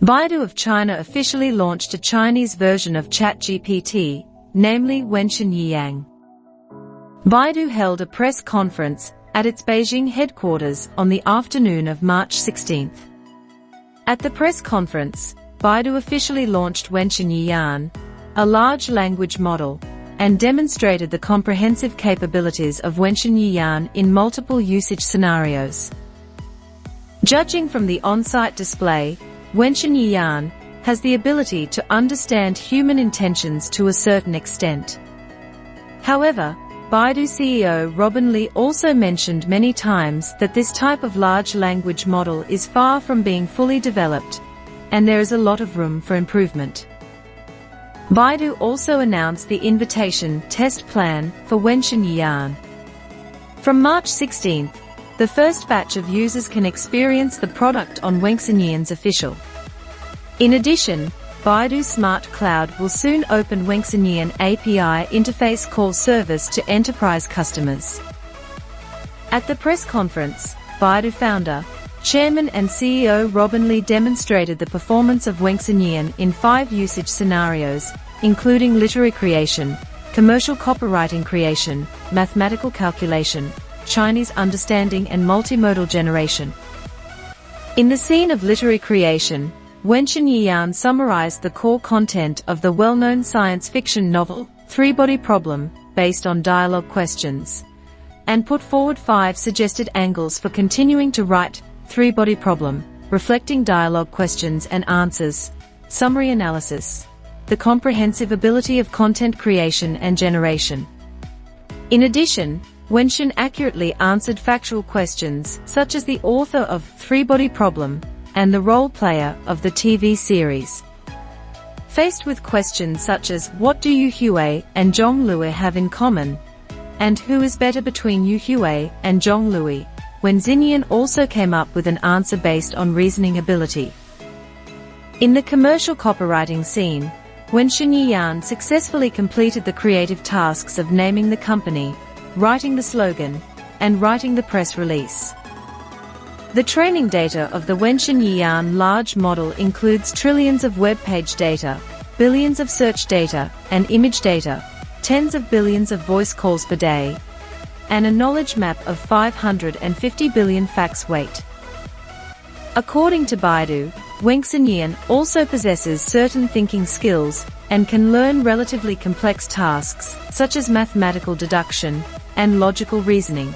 Baidu of China officially launched a Chinese version of ChatGPT, namely WenXin YiYan. Baidu held a press conference at its Beijing headquarters on the afternoon of March 16. At the press conference, Baidu officially launched WenXin YiYan, a large language model, and demonstrated the comprehensive capabilities of WenXin YiYan in multiple usage scenarios. Judging from the on-site display, WenXin YiYan has the ability to understand human intentions to a certain extent. However, Baidu CEO Robin Li also mentioned many times that this type of large language model is far from being fully developed, and there is a lot of room for improvement. Baidu also announced the invitation test plan for WenXin YiYan. From March 16, the first batch of users can experience the product on WenXin YiYan's official. In addition, Baidu Smart Cloud will soon open WenXin YiYan API interface call service to enterprise customers. At the press conference, Baidu founder, Chairman and CEO Robin Li demonstrated the performance of WenXin YiYan in 5 usage scenarios, including literary creation, commercial copywriting creation, mathematical calculation, Chinese understanding and multimodal generation. In the scene of literary creation, WenXin YiYan summarized the core content of the well-known science fiction novel, Three-Body Problem, based on dialogue questions, and put forward 5 suggested angles for continuing to write Three-Body Problem, reflecting dialogue questions and answers, summary analysis, the comprehensive ability of content creation and generation. In addition, WenXin accurately answered factual questions such as the author of Three-Body Problem and the role player of the TV series. Faced with questions such as what do Yu Hui and Zhong Lui have in common, and who is better between Yu Hui and Zhong Lui, WenXin YiYan also came up with an answer based on reasoning ability. In the commercial copywriting scene, WenXin YiYan successfully completed the creative tasks of naming the company, writing the slogan, and writing the press release. The training data of the WenXin YiYan large model includes trillions of web page data, billions of search data and image data, tens of billions of voice calls per day, and a knowledge map of 550 billion facts weight. According to Baidu, WenXin YiYan also possesses certain thinking skills and can learn relatively complex tasks, such as mathematical deduction and logical reasoning.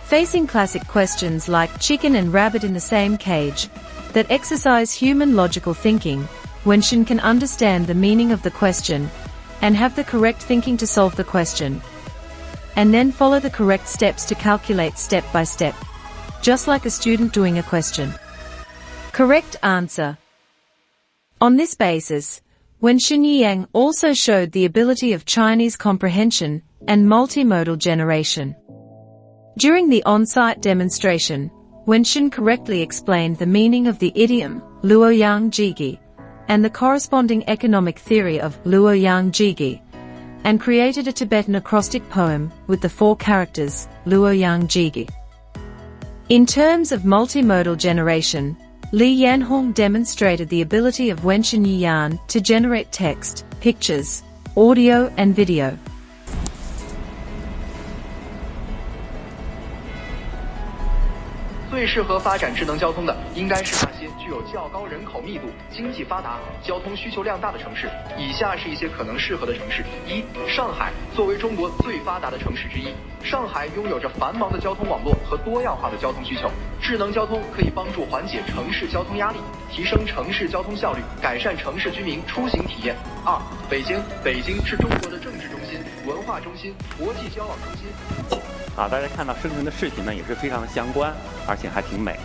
Facing classic questions like chicken and rabbit in the same cage that exercise human logical thinking, WenXin can understand the meaning of the question and have the correct thinking to solve the question, and then follow the correct steps to calculate step by step, just like a student doing a question. Correct answer. On this basis, WenXin YiYan also showed the ability of Chinese comprehension and multimodal generation. During the on-site demonstration, WenXin correctly explained the meaning of the idiom Luoyang Jigi and the corresponding economic theory of Luoyang Jigi, and created a Tibetan acrostic poem with the 4 characters Luoyang Jigi. In terms of multimodal generation, Li Yanhong demonstrated the ability of WenXin YiYan to generate text, pictures, audio and video. 最适合发展智能交通的，应该是那些具有较高人口密度、经济发达、交通需求量大的城市。以下是一些可能适合的城市：一、上海，作为中国最发达的城市之一，上海拥有着繁忙的交通网络和多样化的交通需求。智能交通可以帮助缓解城市交通压力，提升城市交通效率，改善城市居民出行体验。二、北京，北京是中国的政治中心、文化中心、国际交往中心。 好，大家看到生成的视频呢，也是非常相关，而且还挺美。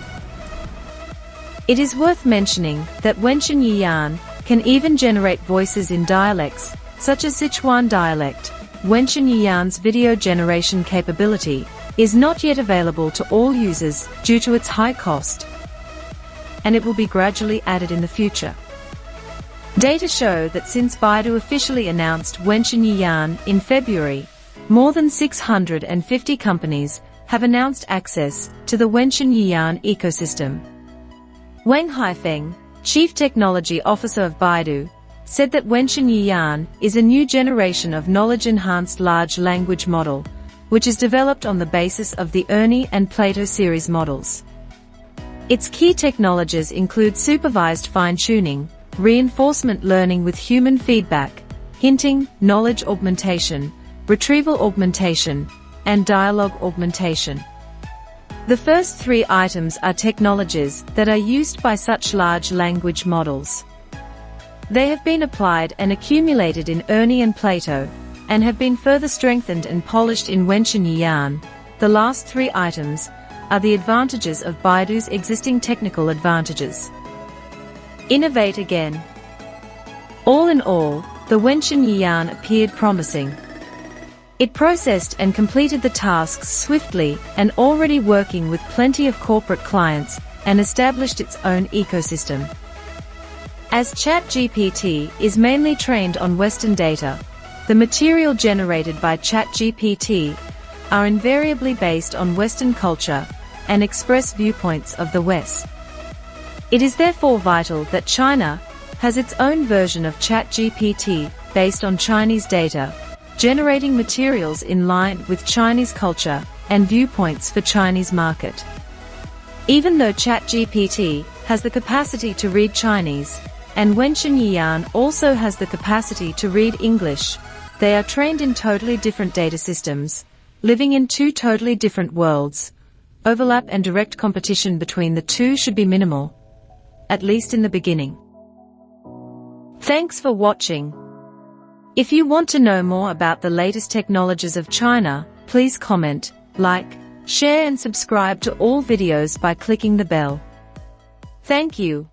It is worth mentioning that WenXin YiYan can even generate voices in dialects, such as Sichuan dialect. WenXin YiYan's video generation capability is not yet available to all users due to its high cost, and it will be gradually added in the future. Data show that since Baidu officially announced WenXin YiYan in February, more than 650 companies have announced access to the WenXin YiYan ecosystem. Wang Haifeng, Chief Technology Officer of Baidu, said that WenXin YiYan is a new generation of knowledge-enhanced large language model, which is developed on the basis of the ERNIE and Plato series models. Its key technologies include supervised fine-tuning, reinforcement learning with human feedback, hinting, knowledge augmentation, retrieval augmentation, and dialogue augmentation. The first three items are technologies that are used by such large language models. They have been applied and accumulated in ERNIE and Plato, and have been further strengthened and polished in WenXin YiYan. The last three items are the advantages of Baidu's existing technical advantages. Innovate again. All in all, the WenXin YiYan appeared promising. It processed and completed the tasks swiftly and already working with plenty of corporate clients and established its own ecosystem. As ChatGPT is mainly trained on Western data, the material generated by ChatGPT are invariably based on Western culture and express viewpoints of the West. It is therefore vital that China has its own version of ChatGPT based on Chinese data, generating materials in line with Chinese culture and viewpoints for Chinese market. Even though ChatGPT has the capacity to read Chinese, and WenXin YiYan also has the capacity to read English, they are trained in totally different data systems, living in two totally different worlds. Overlap and direct competition between the two should be minimal, at least in the beginning. Thanks for watching. If you want to know more about the latest technologies of China, please comment, like, share and subscribe to all videos by clicking the bell. Thank you.